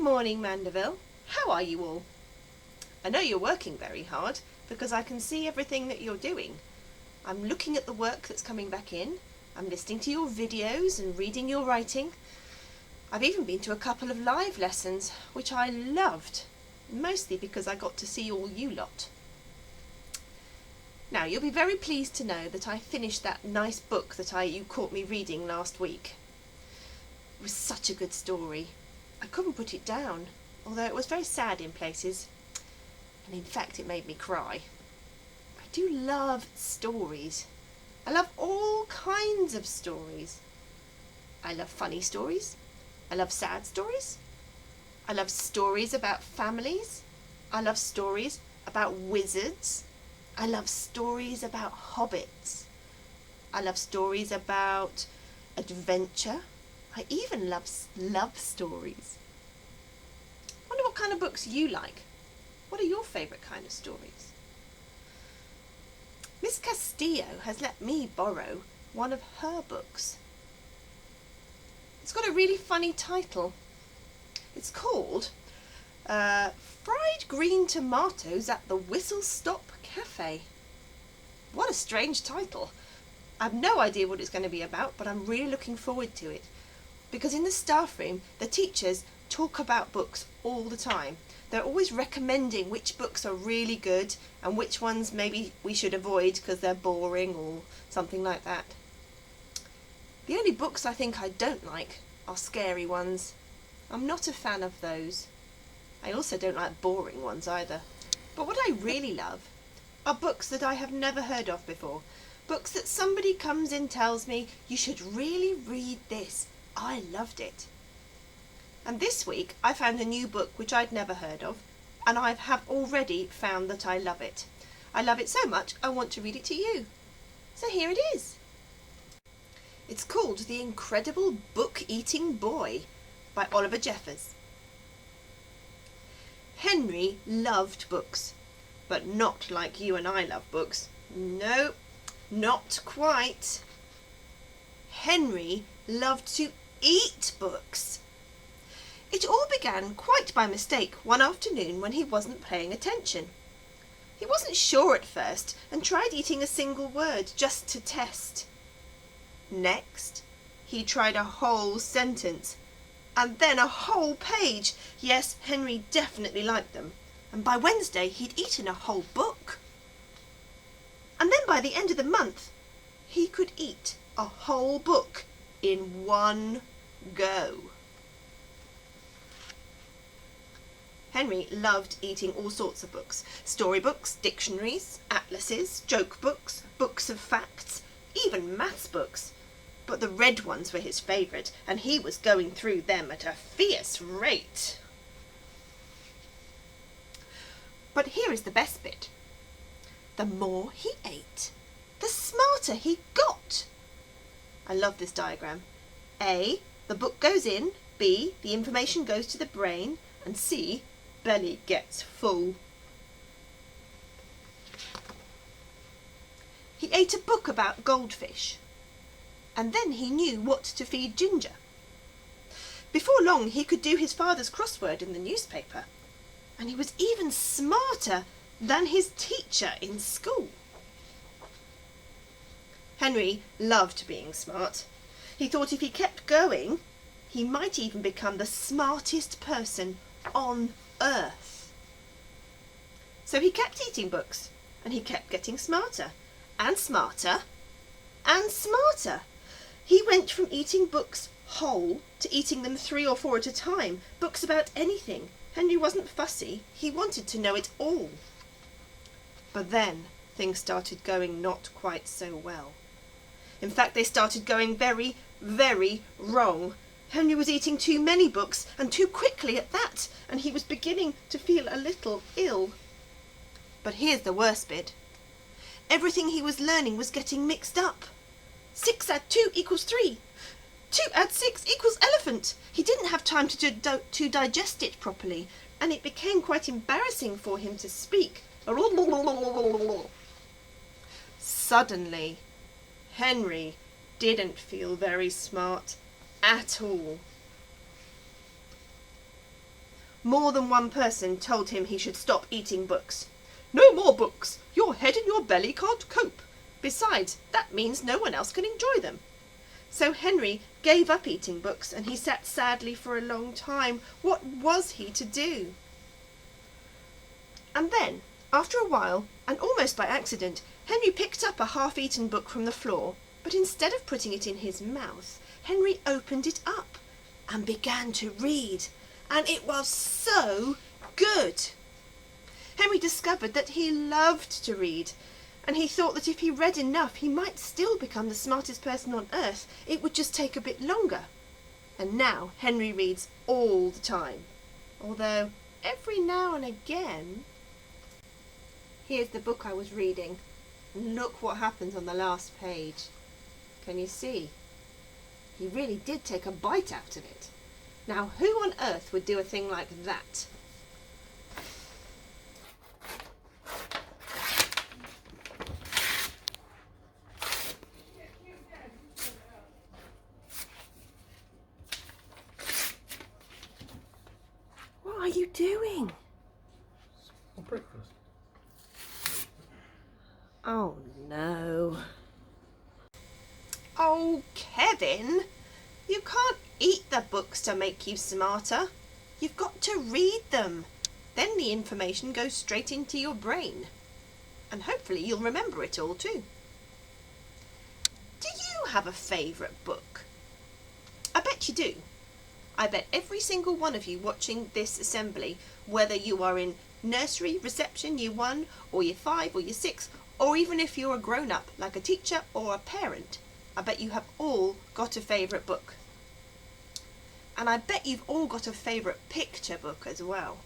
morning, Mandeville. How are you all? I know you're working very hard because I can see everything that you're doing. I'm looking at the work that's coming back in. I'm listening to your videos and reading your writing. I've even been to a couple of live lessons, which I loved, mostly because I got to see all you lot. Now, you'll be very pleased to know that I finished that nice book that you caught me reading last week. It was such a good story. I couldn't put it down, although it was very sad in places, and in fact it made me cry. I do love stories. I love all kinds of stories. I love funny stories. I love sad stories. I love stories about families. I love stories about wizards. I love stories about hobbits. I love stories about adventure. I even love love stories. I wonder what kind of books you like. What are your favourite kind of stories? Miss Castillo has let me borrow one of her books. It's got a really funny title. It's called Fried Green Tomatoes at the Whistle Stop Cafe. What a strange title. I have no idea what it's going to be about, but I'm really looking forward to it. Because in the staff room, the teachers talk about books all the time. They're always recommending which books are really good and which ones maybe we should avoid because they're boring or something like that. The only books I think I don't like are scary ones. I'm not a fan of those. I also don't like boring ones either. But what I really love are books that I have never heard of before. Books that somebody comes in and tells me, you should really read this. I loved it. And this week I found a new book which I'd never heard of, and I have already found that I love it. I love it so much I want to read it to you. So here it is. It's called The Incredible Book-Eating Boy by Oliver Jeffers. Henry loved books, but not like you and I love books. No, not quite. Henry loved to eat books. It all began quite by mistake one afternoon when he wasn't paying attention. He wasn't sure at first and tried eating a single word just to test. Next, he tried a whole sentence and then a whole page. Yes, Henry definitely liked them. And by Wednesday, he'd eaten a whole book. And then by the end of the month, he could eat a whole book in one go. Henry loved eating all sorts of books. Storybooks, dictionaries, atlases, joke books, books of facts, even maths books. But the red ones were his favourite, and he was going through them at a fierce rate. But here is the best bit. The more he ate, the smarter he got. I love this diagram. A, the book goes in. B, the information goes to the brain. And C, belly gets full. He ate a book about goldfish. And then he knew what to feed Ginger. Before long he could do his father's crossword in the newspaper. And he was even smarter than his teacher in school. Henry loved being smart. He thought if he kept going, he might even become the smartest person on earth. So he kept eating books, and he kept getting smarter, and smarter, and smarter. He went from eating books whole to eating them 3 or 4 at a time, books about anything. Henry wasn't fussy, he wanted to know it all. But then things started going not quite so well. In fact, they started going very, very wrong. Henry was eating too many books, and too quickly at that, and he was beginning to feel a little ill. But here's the worst bit. Everything he was learning was getting mixed up. 6 add 2 equals 3. 2 add 6 equals elephant. He didn't have time to digest it properly, and it became quite embarrassing for him to speak. Suddenly, Henry didn't feel very smart at all. more than one person told him he should stop eating books. "No more books! Your head and your belly can't cope. Besides, that means no one else can enjoy them." So Henry gave up eating books, and he sat sadly for a long time. What was he to do? And then, after a while, and almost by accident, Henry picked up a half-eaten book from the floor, but instead of putting it in his mouth, Henry opened it up and began to read, and it was so good. Henry discovered that he loved to read, and he thought that if he read enough, he might still become the smartest person on earth. It would just take a bit longer. And now Henry reads all the time, although every now and again... Here's the book I was reading. Look what happens on the last page. Can you see? He really did take a bite out of it. Now, who on earth would do a thing like that? What are you doing? For breakfast. Oh no. Oh, Kevin, you can't eat the books to make you smarter. You've got to read them. Then the information goes straight into your brain. And hopefully you'll remember it all too. Do you have a favourite book? I bet you do. I bet every single one of you watching this assembly, whether you are in nursery, reception, year 1, or year 5, or year 6, or even if you're a grown-up, like a teacher or a parent, I bet you have all got a favourite book. And I bet you've all got a favourite picture book as well.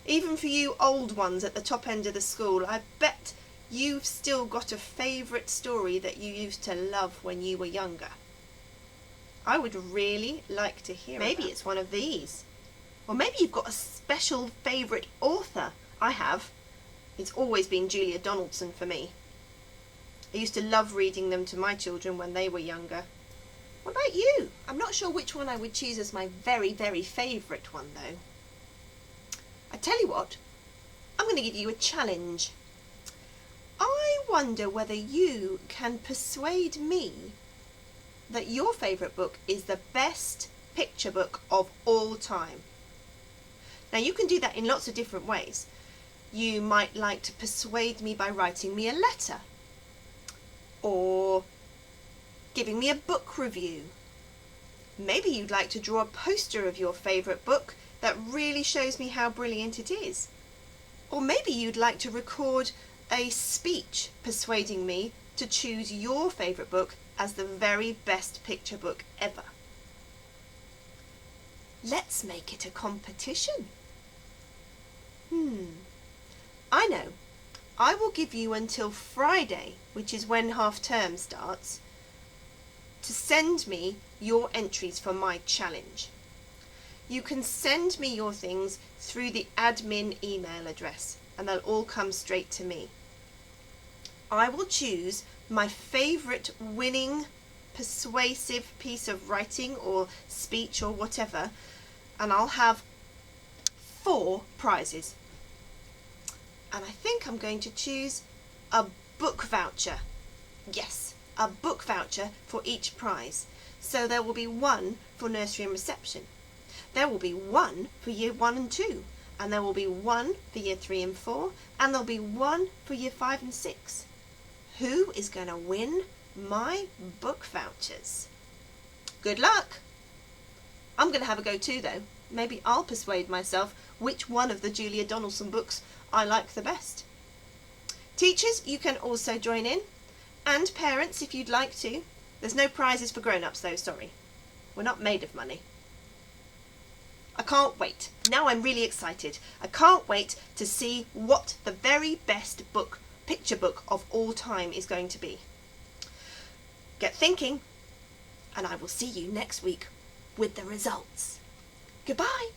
Even for you old ones at the top end of the school, I bet you've still got a favourite story that you used to love when you were younger. I would really like to hear Maybe it's one of these. Or maybe you've got a special favourite author. I have. It's always been Julia Donaldson for me. I used to love reading them to my children when they were younger. What about you? I'm not sure which one I would choose as my very, very favourite one though. I tell you what, I'm going to give you a challenge. I wonder whether you can persuade me that your favourite book is the best picture book of all time. Now you can do that in lots of different ways. You might like to persuade me by writing me a letter, or giving me a book review. Maybe you'd like to draw a poster of your favourite book that really shows me how brilliant it is. Or maybe you'd like to record a speech persuading me to choose your favourite book as the very best picture book ever. Let's make it a competition. I know. I will give you until Friday, which is when half term starts, to send me your entries for my challenge. You can send me your things through the admin email address and they'll all come straight to me. I will choose my favourite winning, persuasive piece of writing or speech or whatever, and I'll have 4 prizes. And I think I'm going to choose a book voucher. Yes, a book voucher for each prize. So there will be 1 for nursery and reception. There will be 1 for year 1 and 2. And there will be 1 for year 3 and 4. And there'll be 1 for year 5 and 6. Who is going to win my book vouchers? Good luck! I'm going to have a go too though. Maybe I'll persuade myself which one of the Julia Donaldson books I like the best. Teachers, you can also join in, and parents if you'd like to. There's no prizes for grown-ups though, sorry. We're not made of money. I can't wait. Now I'm really excited. I can't wait to see what the very best picture book of all time is going to be. Get thinking, and I will see you next week with the results. Goodbye.